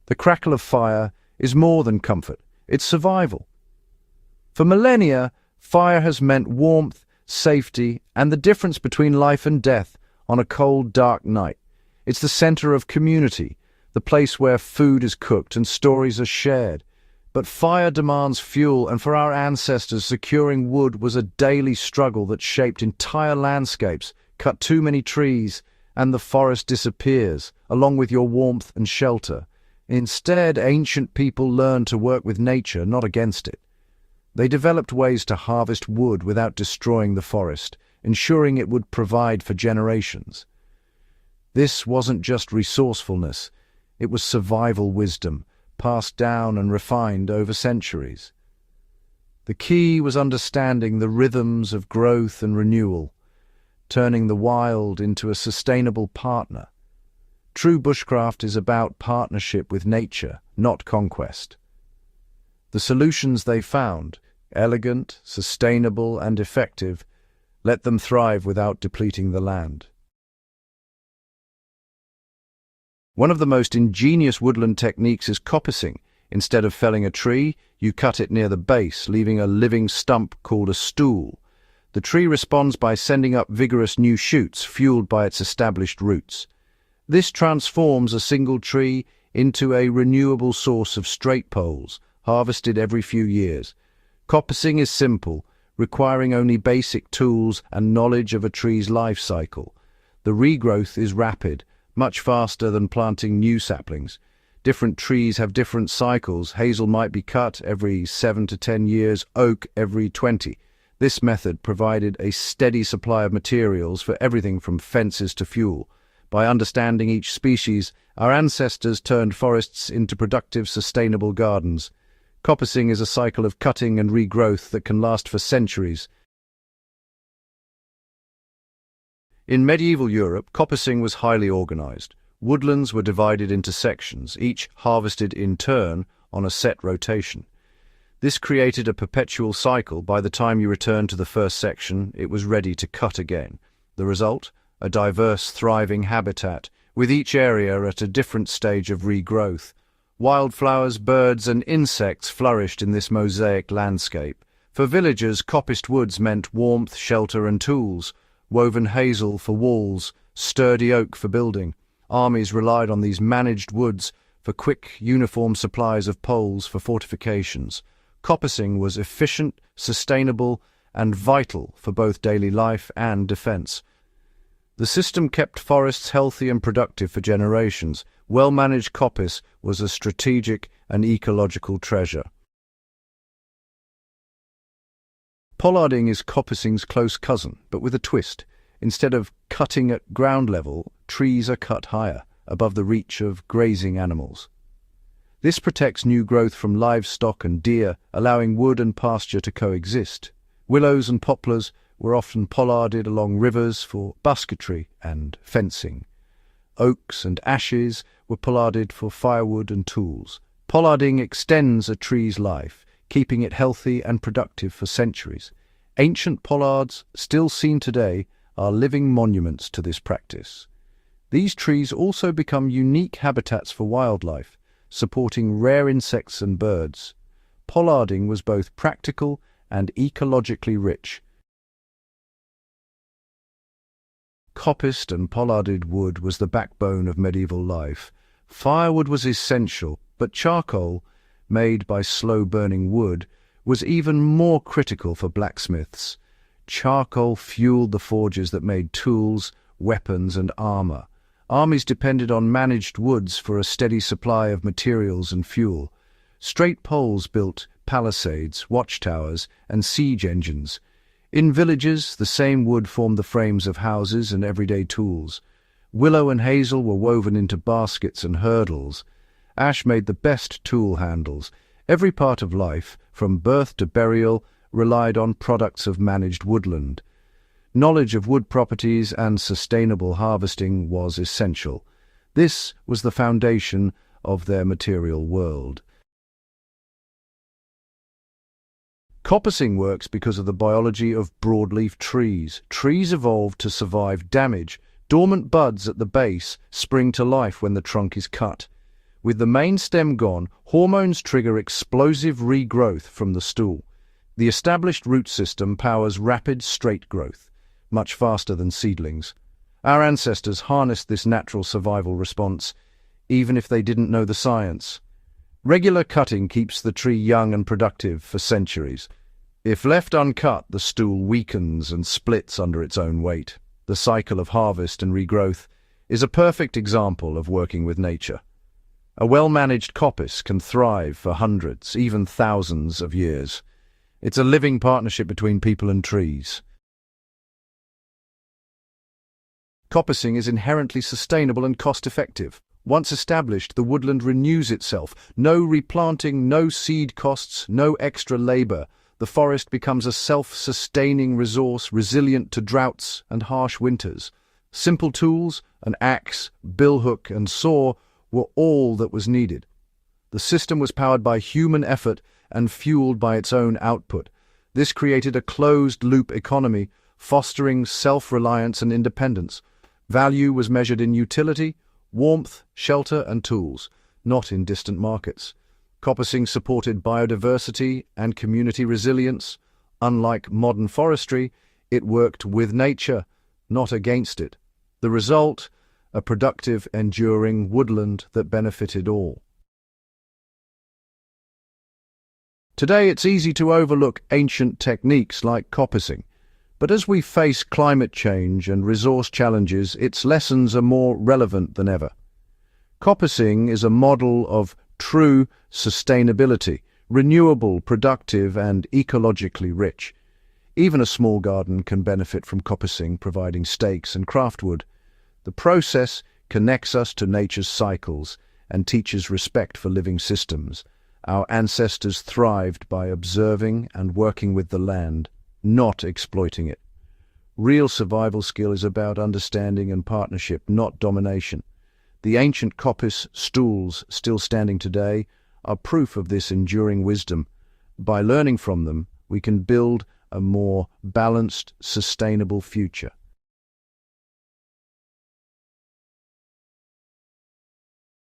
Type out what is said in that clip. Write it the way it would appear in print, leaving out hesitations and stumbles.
The crackle of fire is more than comfort, it's survival. For millennia, fire has meant warmth, safety, and the difference between life and death on a cold, dark night. It's the center of community, the place where food is cooked and stories are shared. But fire demands fuel, and for our ancestors, securing wood was a daily struggle that shaped entire landscapes. Cut too many trees, and the forest disappears, along with your warmth and shelter. Instead, ancient people learned to work with nature, not against it. They developed ways to harvest wood without destroying the forest, ensuring it would provide for generations. This wasn't just resourcefulness, it was survival wisdom, passed down and refined over centuries. The key was understanding the rhythms of growth and renewal, turning the wild into a sustainable partner. True bushcraft is about partnership with nature, not conquest. The solutions they found, elegant, sustainable, and effective, let them thrive without depleting the land. One of the most ingenious woodland techniques is coppicing. Instead of felling a tree, you cut it near the base, leaving a living stump called a stool. The tree responds by sending up vigorous new shoots, fueled by its established roots. This transforms a single tree into a renewable source of straight poles, harvested every few years. Coppicing is simple, requiring only basic tools and knowledge of a tree's life cycle. The regrowth is rapid, much faster than planting new saplings. Different trees have different cycles. Hazel might be cut every 7 to 10 years, oak every 20. This method provided a steady supply of materials for everything from fences to fuel. By understanding each species, our ancestors turned forests into productive, sustainable gardens. Coppicing is a cycle of cutting and regrowth that can last for centuries. In medieval Europe, coppicing was highly organized. Woodlands were divided into sections, each harvested in turn on a set rotation. This created a perpetual cycle. By the time you returned to the first section, it was ready to cut again. The result? A diverse, thriving habitat, with each area at a different stage of regrowth. Wildflowers, birds, and insects flourished in this mosaic landscape. For villagers, coppiced woods meant warmth, shelter, and tools. Woven hazel for walls, sturdy oak for building. Armies relied on these managed woods for quick, uniform supplies of poles for fortifications. Coppicing was efficient, sustainable, and vital for both daily life and defense. The system kept forests healthy and productive for generations. Well-managed coppice was a strategic and ecological treasure. Pollarding is coppicing's close cousin, but with a twist. Instead of cutting at ground level, trees are cut higher, above the reach of grazing animals. This protects new growth from livestock and deer, allowing wood and pasture to coexist. Willows and poplars were often pollarded along rivers for basketry and fencing. Oaks and ashes were pollarded for firewood and tools. Pollarding extends a tree's life, keeping it healthy and productive for centuries. Ancient pollards, still seen today, are living monuments to this practice. These trees also become unique habitats for wildlife, supporting rare insects and birds. Pollarding was both practical and ecologically rich. Coppiced and pollarded wood was the backbone of medieval life. Firewood was essential, but charcoal, made by slow-burning wood, was even more critical for blacksmiths. Charcoal fueled the forges that made tools, weapons, and armor. Armies depended on managed woods for a steady supply of materials and fuel. Straight poles built palisades, watchtowers, and siege engines. In villages, the same wood formed the frames of houses and everyday tools. Willow and hazel were woven into baskets and hurdles. Ash made the best tool handles. Every part of life, from birth to burial, relied on products of managed woodland. Knowledge of wood properties and sustainable harvesting was essential. This was the foundation of their material world. Coppicing works because of the biology of broadleaf trees. Trees evolved to survive damage. Dormant buds at the base spring to life when the trunk is cut. With the main stem gone, hormones trigger explosive regrowth from the stool. The established root system powers rapid, straight growth, much faster than seedlings. Our ancestors harnessed this natural survival response, even if they didn't know the science. Regular cutting keeps the tree young and productive for centuries. If left uncut, the stool weakens and splits under its own weight. The cycle of harvest and regrowth is a perfect example of working with nature. A well-managed coppice can thrive for hundreds, even thousands of years. It's a living partnership between people and trees. Coppicing is inherently sustainable and cost-effective. Once established, the woodland renews itself. No replanting, no seed costs, no extra labor. The forest becomes a self-sustaining resource, resilient to droughts and harsh winters. Simple tools, an axe, billhook, and saw were all that was needed. The system was powered by human effort and fueled by its own output. This created a closed-loop economy, fostering self-reliance and independence. Value was measured in utility, warmth, shelter, and tools, not in distant markets. Coppicing supported biodiversity and community resilience. Unlike modern forestry, it worked with nature, not against it. The result, a productive, enduring woodland that benefited all. Today, it's easy to overlook ancient techniques like coppicing, but as we face climate change and resource challenges, its lessons are more relevant than ever. Coppicing is a model of true sustainability, renewable, productive, and ecologically rich. Even a small garden can benefit from coppicing, providing stakes and craftwood. The process connects us to nature's cycles and teaches respect for living systems. Our ancestors thrived by observing and working with the land, not exploiting it. Real survival skill is about understanding and partnership, not domination. The ancient coppice stools, still standing today, are proof of this enduring wisdom. By learning from them, we can build a more balanced, sustainable future.